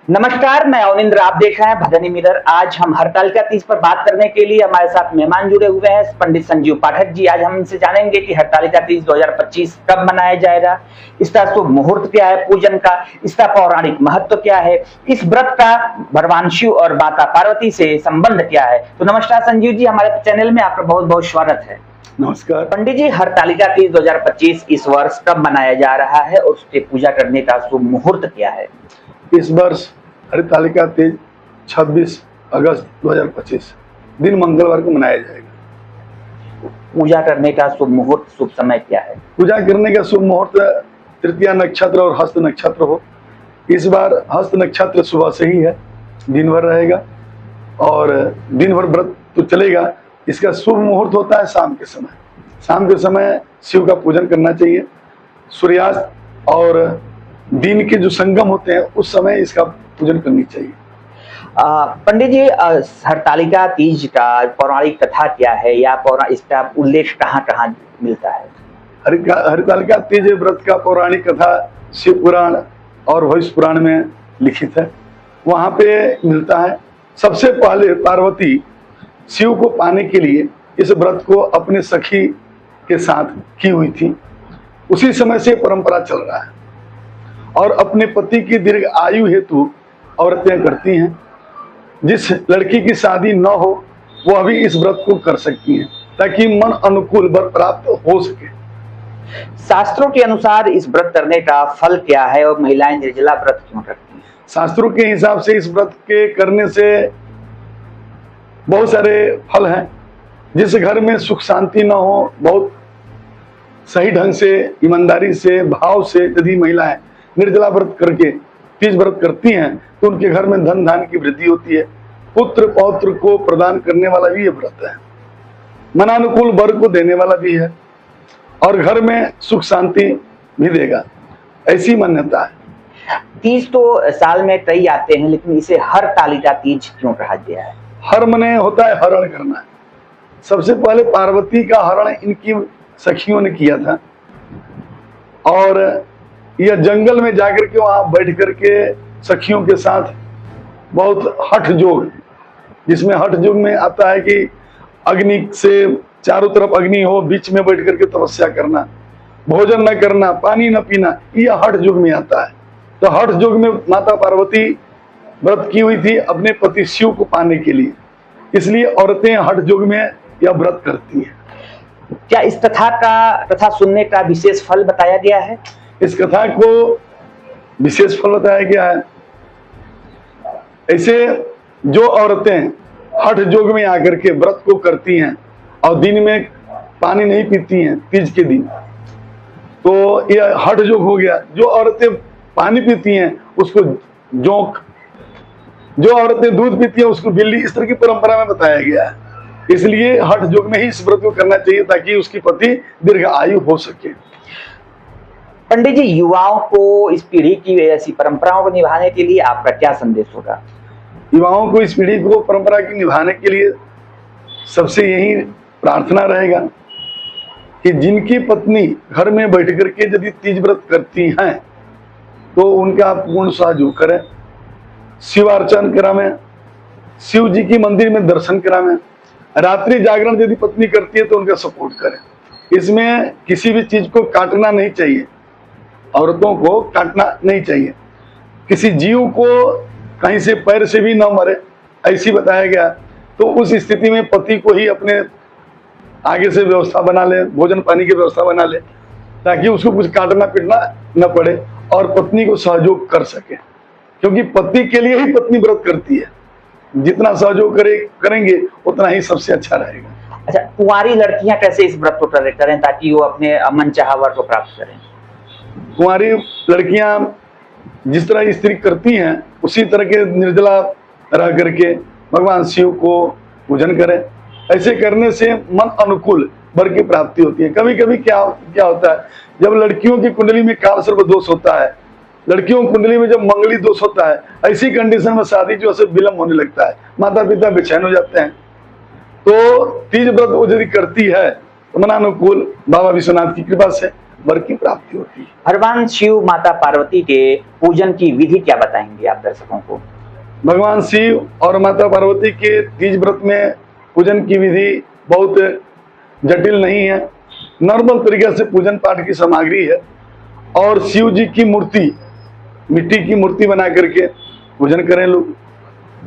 नमस्कार, मैं अवनिंद्र। आप देख रहे हैं भजनी मिरर। आज हम हरतालिका तीज पर बात करने के लिए हमारे साथ मेहमान जुड़े हुए हैं पंडित संजीव पाठक जी। आज हम इनसे जानेंगे कि हरतालिका तीज 2025 कब मनाया जाएगा, इसका शुभ मुहूर्त क्या है पूजन का, इसका पौराणिक महत्व क्या है, इस व्रत का भगवान शिव और माता पार्वती से संबंध क्या है। तो नमस्कार संजीव जी, हमारे चैनल में आपका बहुत बहुत स्वागत है। नमस्कार पंडित जी, हरतालिका तीज 2025 इस वर्ष कब मनाया जा रहा है और उसके पूजा करने का शुभ मुहूर्त क्या है? इस वर्ष हरतालिका तीज 26 अगस्त 2025 दिन मंगलवार को मनाया जाएगा। पूजा करने का शुभ मुहूर्त, शुभ समय क्या है? पूजा करने का शुभ मुहूर्त तृतीया नक्षत्र और हस्त नक्षत्र हो। इस बार हस्त नक्षत्र सुबह से ही है, दिन भर रहेगा और दिन भर व्रत तो चलेगा। इसका शुभ मुहूर्त होता है शाम के समय। शाम के समय शिव का पूजन करना चाहिए। सूर्यास्त और दिन के जो संगम होते हैं उस समय इसका पूजन करनी चाहिए। पंडित जी, हरतालिका तीज का पौराणिक कथा क्या है या इसका उल्लेख कहाँ कहाँ मिलता है? हरतालिका तीज व्रत का पौराणिक कथा शिव पुराण और भविष्य पुराण में लिखित है, वहाँ पे मिलता है। सबसे पहले पार्वती शिव को पाने के लिए इस व्रत को अपने सखी के साथ की हुई थी। उसी समय से परंपरा चल रहा है और अपने पति की दीर्घ आयु हेतु औरतें करती हैं। जिस लड़की की शादी न हो वो अभी इस व्रत को कर सकती हैं ताकि मन अनुकूल वर प्राप्त हो सके। शास्त्रों के अनुसार इस व्रत करने का फल क्या है और महिलाएं निर्जला व्रत क्यों करती हैं? शास्त्रों के हिसाब से इस व्रत के करने से बहुत सारे फल हैं। जिस घर में सुख शांति न हो, बहुत सही ढंग से, ईमानदारी से, भाव से यदि महिलाएं निर्जला व्रत करके तीज व्रत करती हैं तो उनके घर में धन धान की वृद्धि होती है। पुत्र पौत्र को प्रदान करने वाला भी ये व्रत है। मनानुकूल वर को देने वाला भी है और घर में सुख शांति भी देगा, ऐसी मान्यता है। तीज तो साल में कई आते हैं, लेकिन इसे हरतालिका तीज क्यों कहा गया है? हर मने होता है हरण करना। सबसे पहले पार्वती का हरण इनकी सखियों ने किया था और यह जंगल में जाकर के वहां बैठ करके सखियों के साथ बहुत हठ जोग, जिसमें हठ जोग में आता है कि अग्नि से चारों तरफ अग्नि हो, बीच में बैठ करके तपस्या करना, भोजन न करना, पानी न पीना, यह हठ जोग में आता है। तो हठ जोग में माता पार्वती व्रत की हुई थी अपने पति शिव को पाने के लिए, इसलिए औरतें हठ जोग में यह व्रत करती हैं। क्या इस कथा सुनने का विशेष फल बताया गया है? इस कथा को विशेष फल बताया गया है। ऐसे जो औरतें हठ जोग में आकर के व्रत को करती हैं और दिन में पानी नहीं पीती हैं तीज के दिन, तो यह हठ जोग हो गया। जो औरतें पानी पीती हैं उसको जोंक, जो औरतें दूध पीती हैं उसको बिल्ली, इस तरह की परंपरा में बताया गया है। इसलिए हठ जोग में ही इस व्रत को करना चाहिए ताकि उसकी पति दीर्घ आयु हो सके। पंडित जी, युवाओं को इस पीढ़ी की ऐसी परंपराओं को निभाने के लिए आपका क्या संदेश होगा? युवाओं को इस पीढ़ी को परंपरा की निभाने के लिए सबसे यही प्रार्थना रहेगा कि जिनकी पत्नी घर में बैठ करके यदि तीज व्रत करती हैं तो उनका पूर्ण सहयोग करें। शिवार्चन करावें, शिव जी की मंदिर में दर्शन करावें। रात्रि जागरण यदि पत्नी करती है तो उनका सपोर्ट करें। इसमें किसी भी चीज को काटना नहीं चाहिए, औरतों को काटना नहीं चाहिए। किसी जीव को कहीं से पैर से भी न मरे, ऐसी बताया गया। तो उस स्थिति में पति को ही अपने आगे से व्यवस्था बना ले, भोजन पानी की व्यवस्था बना ले, ताकि उसको कुछ काटना पीटना न पड़े और पत्नी को सहयोग कर सके, क्योंकि पति के लिए ही पत्नी व्रत करती है। जितना सहयोग करेंगे उतना ही सबसे अच्छा रहेगा। अच्छा, कुंवारी लड़कियां कैसे इस व्रत को करें ताकि वो अपने मनचाहा वर को प्राप्त करें? कुंवारी लड़कियां जिस तरह स्त्री करती हैं उसी तरह के निर्जला रह करके भगवान शिव को पूजन करें। ऐसे करने से मन अनुकूल वर की प्राप्ति होती है। कभी कभी क्या होता है, जब लड़कियों की कुंडली में काल सर्प दोष होता है, लड़कियों की कुंडली में जब मंगली दोष होता है, ऐसी कंडीशन में शादी जो है विलंब होने लगता है, माता पिता बेचैन हो जाते हैं। तो तीज व्रत वो यदि करती है तो मनानुकूल बाबा विश्वनाथ की कृपा से वर की प्राप्ति होती है। भगवान शिव माता पार्वती के पूजन की विधि क्या बताएंगे आप दर्शकों को? भगवान शिव और माता पार्वती के तीज व्रत में पूजन की विधि बहुत जटिल नहीं है, नॉर्मल तरीके से पूजन पाठ की सामग्री है और शिव जी की मूर्ति, मिट्टी की मूर्ति बना करके पूजन करें लोग।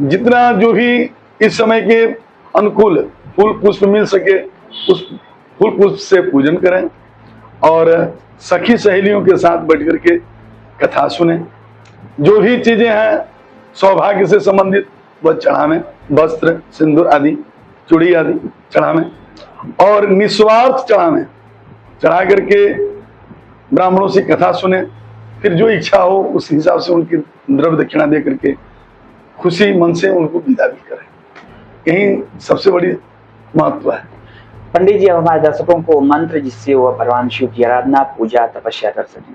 जितना जो भी इस समय के अनुकूल फूल पुष्प मिल सके उस फूल पुष्प से पूजन करें और सखी सहेलियों के साथ बैठ करके कथा सुने। जो भी चीजें हैं सौभाग्य से संबंधित वह चढ़ावें, वस्त्र, सिंदूर आदि, चूड़ी आदि चढ़ावें और निस्वार्थ चढ़ावें। चढ़ा करके ब्राह्मणों से कथा सुने, फिर जो इच्छा हो उस हिसाब से उनकी द्रव्य दक्षिणा दे करके खुशी मन से उनको विदा भी करें। यही सबसे बड़ी महत्व है। पंडित जी, अब हमारे दर्शकों को मंत्र जिससे वह भगवान शिव की आराधना, पूजा, तपस्या कर सकें।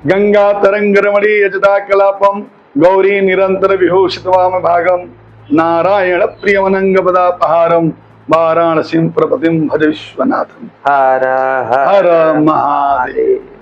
गंगा तरंग रमणी यजदा कलापम गौरी निरंतर विभूषित वाम भागम नारायण प्रियमनंग पदापहारम वाराणसीं प्रपतिम भज विश्वनाथम। हर हर हर महादेव।